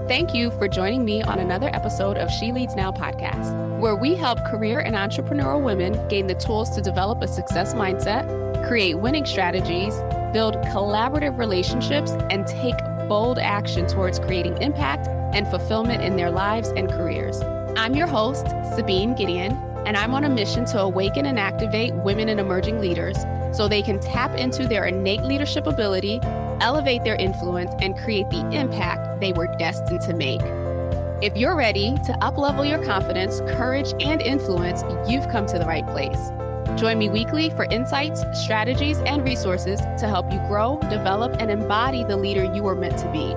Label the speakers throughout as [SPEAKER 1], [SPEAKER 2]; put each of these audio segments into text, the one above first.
[SPEAKER 1] Thank you for joining me on another episode of She Leads Now podcast, where we help career and entrepreneurial women gain the tools to develop a success mindset, create winning strategies, build collaborative relationships, and take bold action towards creating impact and fulfillment in their lives and careers. I'm your host, Sabine Gideon, and I'm on a mission to awaken and activate women and emerging leaders so they can tap into their innate leadership ability, elevate their influence, and create the impact they were destined to make. If you're ready to up-level your confidence, courage, and influence, you've come to the right place. Join me weekly for insights, strategies, and resources to help you grow, develop, and embody the leader you were meant to be,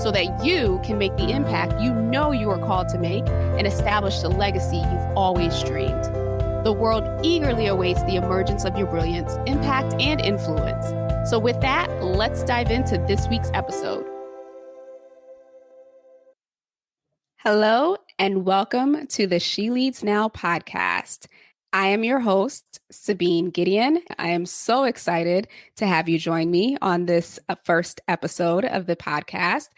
[SPEAKER 1] so that you can make the impact you know you are called to make and establish the legacy you've always dreamed. The world eagerly awaits the emergence of your brilliance, impact, and influence. So with that, let's dive into this week's episode. Hello, and welcome to the She Leads Now podcast. I am your host, Sabine Gideon. I am so excited to have you join me on this first episode of the podcast.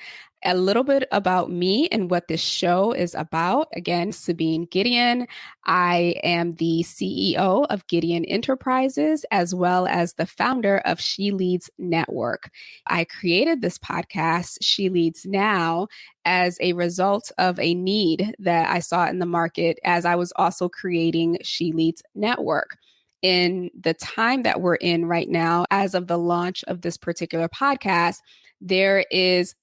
[SPEAKER 1] A little bit about me and what this show is about. Again, Sabine Gideon. I am the CEO of Gideon Enterprises, as well as the founder of She Leads Network. I created this podcast, She Leads Now, as a result of a need that I saw in the market as I was also creating She Leads Network. In the time that we're in right now, as of the launch of this particular podcast, there is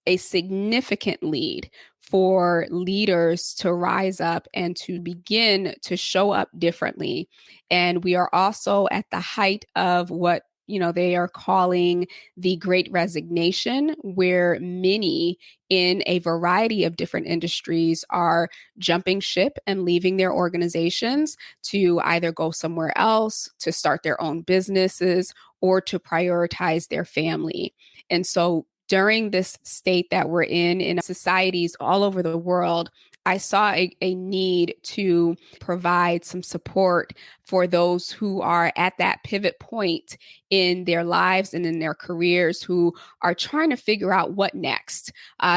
[SPEAKER 1] a significant lead for leaders to rise up and to begin to show up differently. And we are also at the height of what they are calling the Great Resignation, where many in a variety of different industries are jumping ship and leaving their organizations to either go somewhere else, to start their own businesses, or to prioritize their family. And so during this state that we're in societies all over the world, I saw a need to provide some support for those who are at that pivot point in their lives and in their careers, who are trying to figure out what next.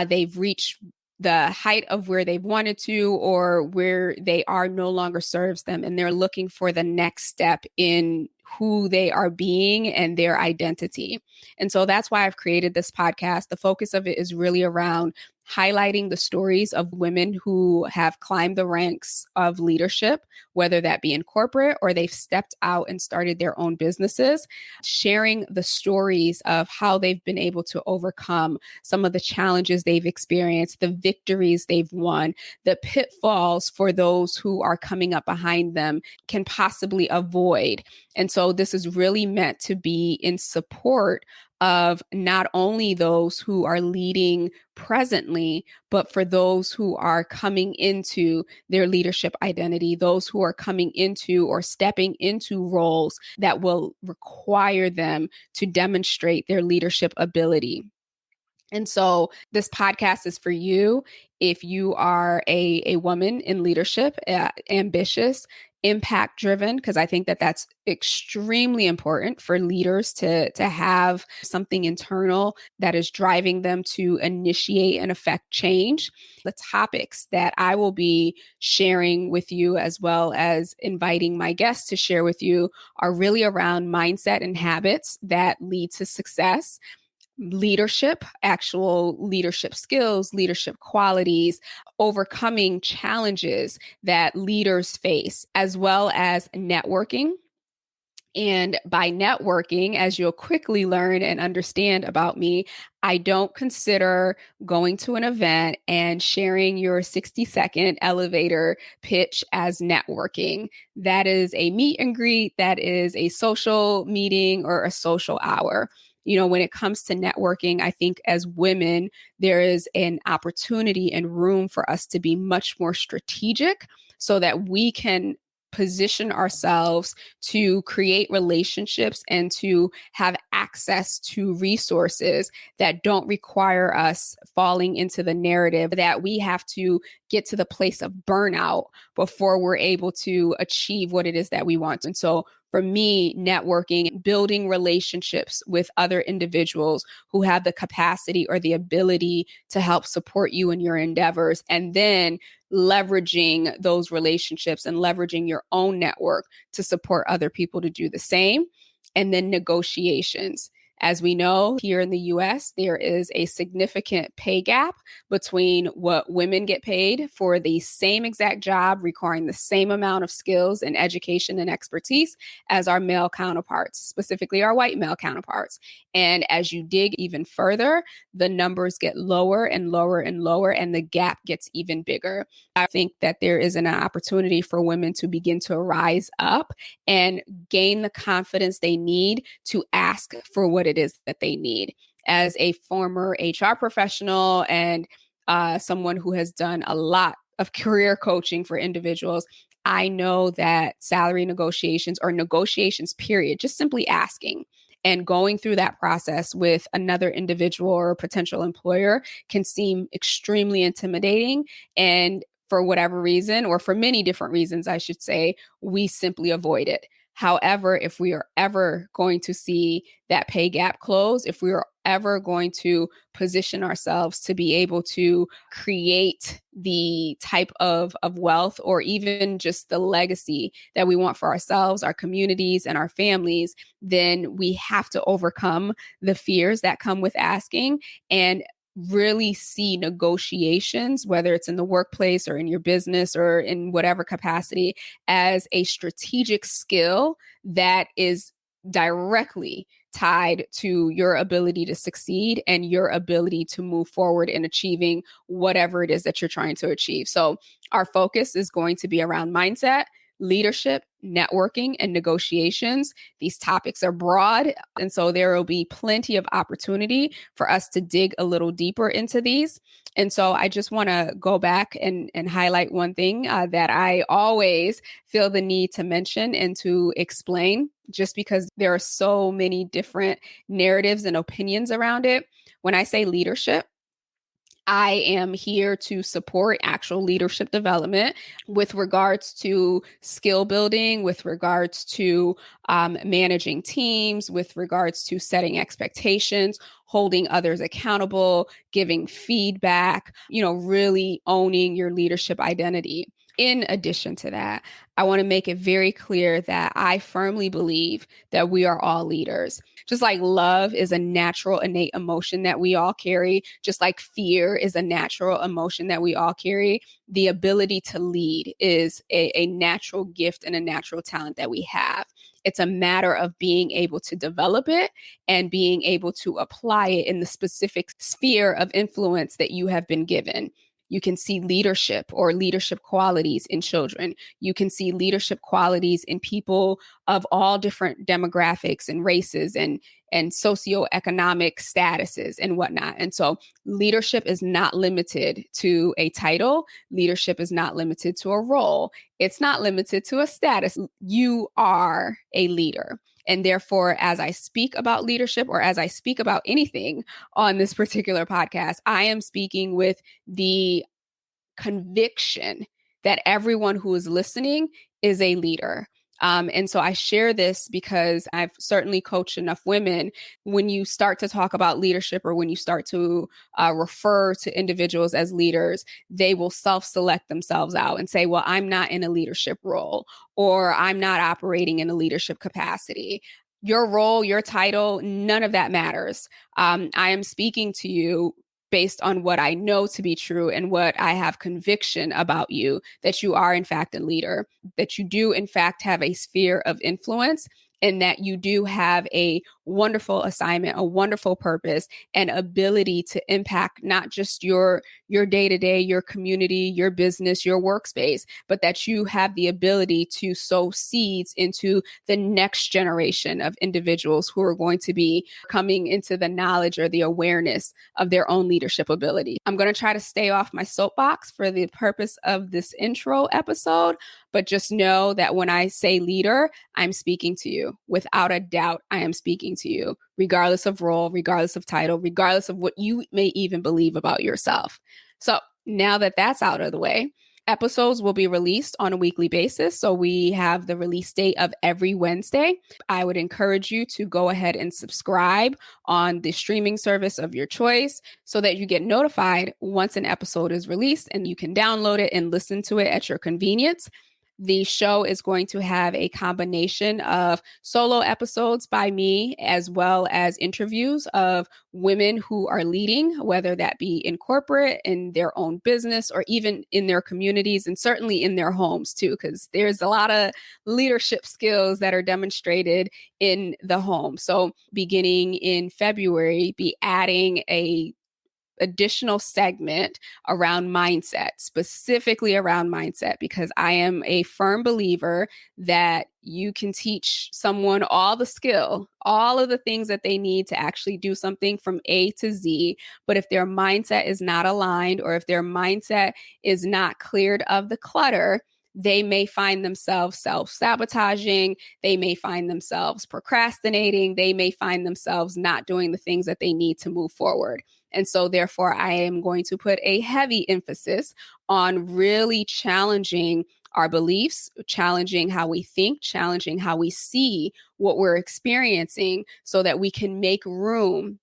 [SPEAKER 1] They've reached the height of where they've wanted to, or where they are no longer serves them, and they're looking for the next step in who they are being and their identity. And so that's why I've created this podcast. The focus of it is really around highlighting the stories of women who have climbed the ranks of leadership, whether that be in corporate or they've stepped out and started their own businesses, sharing the stories of how they've been able to overcome some of the challenges they've experienced, the victories they've won, the pitfalls for those who are coming up behind them can possibly avoid. And so this is really meant to be in support of not only those who are leading presently, but for those who are coming into their leadership identity, those who are coming into or stepping into roles that will require them to demonstrate their leadership ability. And so this podcast is for you if you are a woman in leadership, ambitious, impact driven, because I think that that's extremely important for leaders to have something internal that is driving them to initiate and affect change. The topics that I will be sharing with you, as well as inviting my guests to share with you, are really around mindset and habits that lead to success, leadership, actual leadership skills, leadership qualities, overcoming challenges that leaders face, as well as networking. And by networking, as you'll quickly learn and understand about me, I don't consider going to an event and sharing your 60-second elevator pitch as networking. That is a meet and greet, that is a social meeting or a social hour. When it comes to networking, I think as women, there is an opportunity and room for us to be much more strategic so that we can position ourselves to create relationships and to have access to resources that don't require us falling into the narrative that we have to get to the place of burnout before we're able to achieve what it is that we want. And so for me, networking, building relationships with other individuals who have the capacity or the ability to help support you in your endeavors, and then leveraging those relationships and leveraging your own network to support other people to do the same. And then negotiations. As we know, here in the US, there is a significant pay gap between what women get paid for the same exact job requiring the same amount of skills and education and expertise as our male counterparts, specifically our white male counterparts. And as you dig even further, the numbers get lower and lower and lower, and the gap gets even bigger. I think that there is an opportunity for women to begin to rise up and gain the confidence they need to ask for what it is that they need. As a former HR professional and someone who has done a lot of career coaching for individuals, I know that salary negotiations or negotiations, period, just simply asking and going through that process with another individual or potential employer can seem extremely intimidating. And for whatever reason, or for many different reasons, I should say, we simply avoid it. However, if we are ever going to see that pay gap close, if we are ever going to position ourselves to be able to create the type of wealth or even just the legacy that we want for ourselves, our communities, and our families, then we have to overcome the fears that come with asking and really see negotiations, whether it's in the workplace or in your business or in whatever capacity, as a strategic skill that is directly tied to your ability to succeed and your ability to move forward in achieving whatever it is that you're trying to achieve. So our focus is going to be around mindset, leadership, networking, and negotiations. These topics are broad, and so there will be plenty of opportunity for us to dig a little deeper into these. And so I just want to go back and highlight one thing that I always feel the need to mention and to explain, just because there are so many different narratives and opinions around it. When I say leadership, I am here to support actual leadership development with regards to skill building, with regards to managing teams, with regards to setting expectations, holding others accountable, giving feedback, really owning your leadership identity. In addition to that, I want to make it very clear that I firmly believe that we are all leaders. Just like love is a natural, innate emotion that we all carry, just like fear is a natural emotion that we all carry, the ability to lead is a natural gift and a natural talent that we have. It's a matter of being able to develop it and being able to apply it in the specific sphere of influence that you have been given. You can see leadership or leadership qualities in children. You can see leadership qualities in people of all different demographics and races and socioeconomic statuses and whatnot. And so leadership is not limited to a title. Leadership is not limited to a role. It's not limited to a status. You are a leader. And therefore, as I speak about leadership or as I speak about anything on this particular podcast, I am speaking with the conviction that everyone who is listening is a leader. And so I share this because I've certainly coached enough women. When you start to talk about leadership or when you start to refer to individuals as leaders, they will self-select themselves out and say, well, I'm not in a leadership role, or I'm not operating in a leadership capacity. Your role, your title, none of that matters. I am speaking to you based on what I know to be true and what I have conviction about you, that you are in fact a leader, that you do in fact have a sphere of influence, and that you do have a wonderful assignment, a wonderful purpose, and ability to impact not just your day-to-day, your community, your business, your workspace, but that you have the ability to sow seeds into the next generation of individuals who are going to be coming into the knowledge or the awareness of their own leadership ability. I'm going to try to stay off my soapbox for the purpose of this intro episode, but just know that when I say leader, I'm speaking to you. Without a doubt, I am speaking to you, regardless of role, regardless of title, regardless of what you may even believe about yourself. So now that that's out of the way, Episodes will be released on a weekly basis. So we have the release date of every Wednesday. I would encourage you to go ahead and subscribe on the streaming service of your choice so that you get notified once an episode is released and you can download it and listen to it at your convenience. The show is going to have a combination of solo episodes by me, as well as interviews of women who are leading, whether that be in corporate, in their own business, or even in their communities, and certainly in their homes too, because there's a lot of leadership skills that are demonstrated in the home. So beginning in February, be adding a additional segment around mindset, specifically around mindset, because I am a firm believer that you can teach someone all the skill, all of the things that they need to actually do something from A to Z. But if their mindset is not aligned, or if their mindset is not cleared of the clutter, they may find themselves self-sabotaging. They may find themselves procrastinating. They may find themselves not doing the things that they need to move forward. And so therefore, I am going to put a heavy emphasis on really challenging our beliefs, challenging how we think, challenging how we see what we're experiencing so that we can make room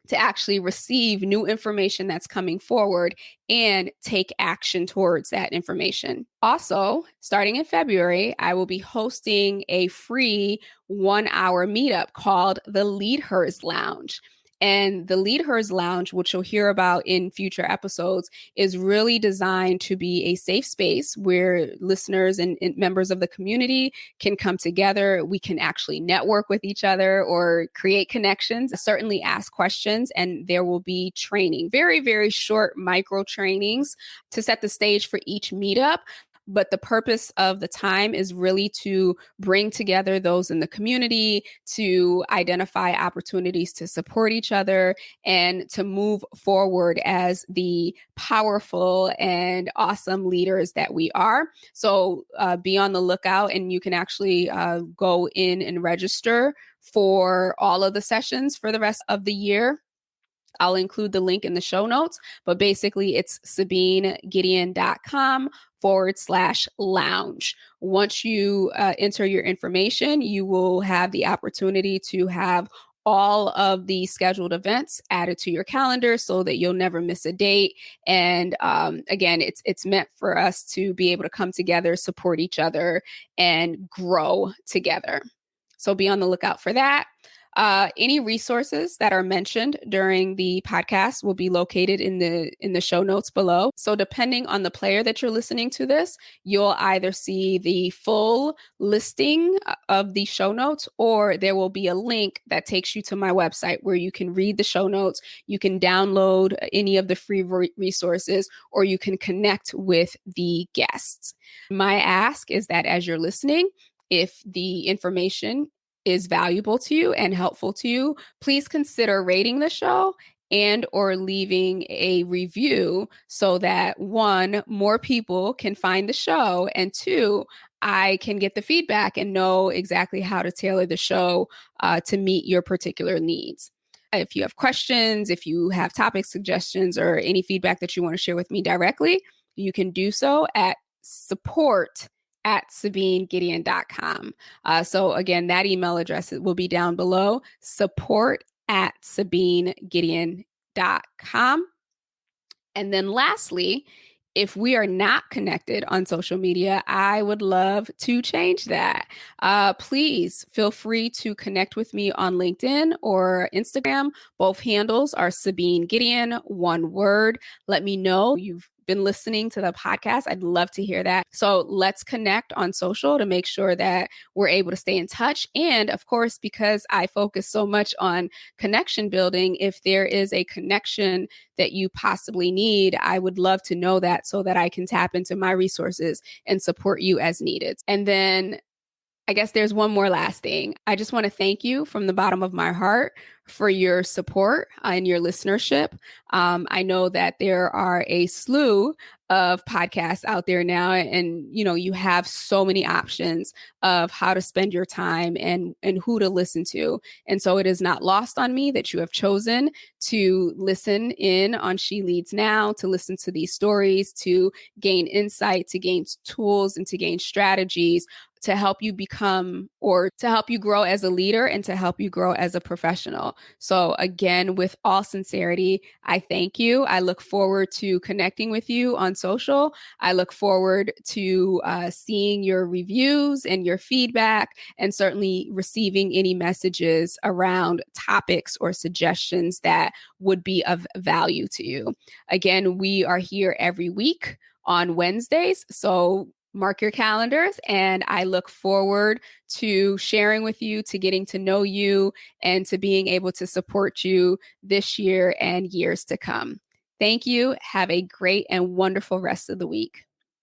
[SPEAKER 1] to actually receive new information that's coming forward and take action towards that information. Also, starting in February, I will be hosting a free 1-hour meetup called the Lead Hers Lounge. And the Lead Hers Lounge, which you'll hear about in future episodes, is really designed to be a safe space where listeners and members of the community can come together. We can actually network with each other or create connections, certainly ask questions, and there will be training, very, very short micro trainings to set the stage for each meetup. But the purpose of the time is really to bring together those in the community, to identify opportunities to support each other, and to move forward as the powerful and awesome leaders that we are. So be on the lookout, and you can actually go in and register for all of the sessions for the rest of the year. I'll include the link in the show notes, but basically it's SabineGideon.com/lounge. Once you enter your information, you will have the opportunity to have all of the scheduled events added to your calendar so that you'll never miss a date. And again, it's meant for us to be able to come together, support each other, and grow together. So be on the lookout for that. Any resources that are mentioned during the podcast will be located in the show notes below. So depending on the player that you're listening to this, you'll either see the full listing of the show notes, or there will be a link that takes you to my website where you can read the show notes, you can download any of the free resources, or you can connect with the guests. My ask is that as you're listening, if the information is valuable to you and helpful to you, please consider rating the show and or leaving a review so that 1, more people can find the show, and 2, I can get the feedback and know exactly how to tailor the show to meet your particular needs. If you have questions, if you have topic suggestions, or any feedback that you want to share with me directly, you can do so at support@SabineGideon.com. So again, that email address will be down below, support@SabineGideon.com. And then lastly, if we are not connected on social media, I would love to change that. Please feel free to connect with me on LinkedIn or Instagram. Both handles are Sabine Gideon, one word. Let me know you've been listening to the podcast. I'd love to hear that. So let's connect on social to make sure that we're able to stay in touch. And of course, because I focus so much on connection building, if there is a connection that you possibly need, I would love to know that so that I can tap into my resources and support you as needed. And then I guess there's one more last thing. I just want to thank you from the bottom of my heart for your support and your listenership. I know that there are a slew of podcasts out there now, and you have so many options of how to spend your time and who to listen to. And so it is not lost on me that you have chosen to listen in on She Leads Now, to listen to these stories, to gain insight, to gain tools, and to gain strategies to help you become or to help you grow as a leader and to help you grow as a professional. So again, with all sincerity, I thank you. I look forward to connecting with you on social. I look forward to seeing your reviews and your feedback, and certainly receiving any messages around topics or suggestions that would be of value to you. Again, we are here every week on Wednesdays. So mark your calendars, and I look forward to sharing with you, to getting to know you, and to being able to support you this year and years to come. Thank you. Have a great and wonderful rest of the week.